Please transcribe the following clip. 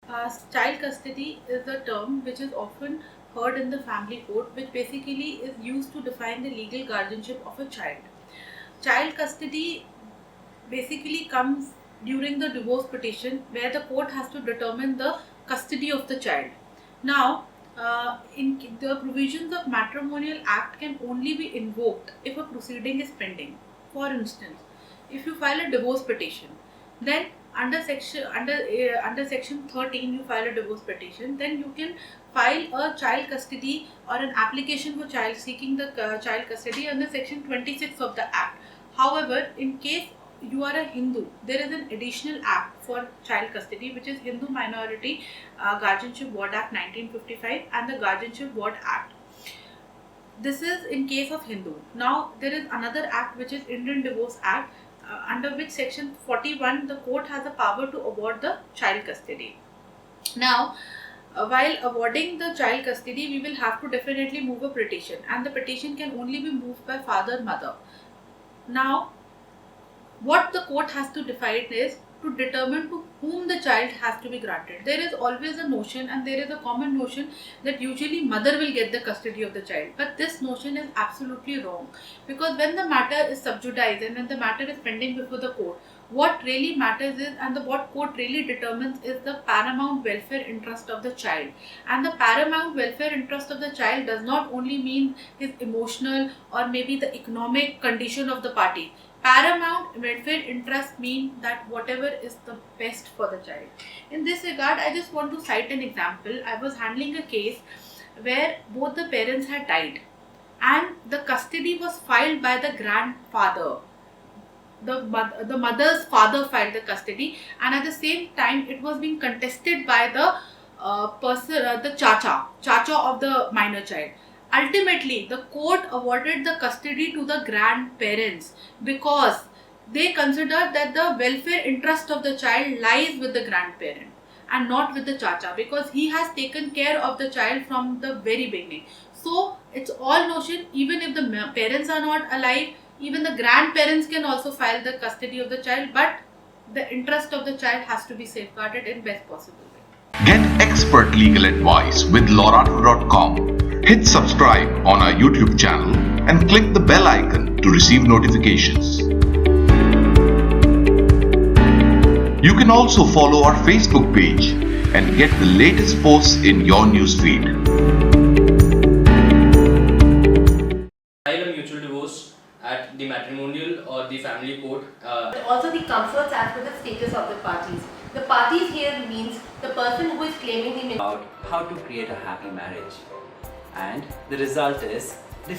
Child custody is a term which is often heard in the family court, which basically is used to define the legal guardianship of a child. Child custody basically comes during the divorce petition, where the court has to determine the custody of the child. Now, in the provisions of matrimonial act can only be invoked if a proceeding is pending. For instance, if you file a divorce petition, then under section 13 you file a divorce petition, then you can file a child custody or an application for child seeking the child custody under section 26 of the act. However, in case you are a Hindu, there is an additional act for child custody, which is Hindu Minority Guardianship Board Act 1955 and the Guardianship Board Act. This is in case of Hindu. Now there is another act which is Indian Divorce Act, under which section 41 the court has the power to award the child custody. Now, while awarding the child custody, we will have to definitely move a petition, and the petition can only be moved by father, mother. Now, what the court has to decide is to determine to whom the child has to be granted. There is always a notion, and there is a common notion, that usually mother will get the custody of the child. But this notion is absolutely wrong, because when the matter is sub judice and when the matter is pending before the court, what really matters is, and what court really determines, is the paramount welfare interest of the child. And the paramount welfare interest of the child does not only mean his emotional or maybe the economic condition of the party. Paramount welfare interest mean that whatever is the best for the child. In this regard, I just want to cite an example. I was handling a case where both the parents had died and the custody was filed by the grandfather. The mother's father filed the custody, and at the same time it was being contested by the the chacha of the minor child. Ultimately, the court awarded the custody to the grandparents because they considered that the welfare interest of the child lies with the grandparent and not with the chacha, because he has taken care of the child from the very beginning. So it's all notion, even if the parents are not alive, even the grandparents can also file the custody of the child, but the interest of the child has to be safeguarded in best possible way. Get expert legal advice with Lorato.com. Hit subscribe on our YouTube channel and click the bell icon to receive notifications. You can also follow our Facebook page and get the latest posts in your newsfeed. File a mutual divorce at the matrimonial or the family court. Also the comforts as per the status of the parties. The parties here means the person who is claiming the about how to create a happy marriage, and the result is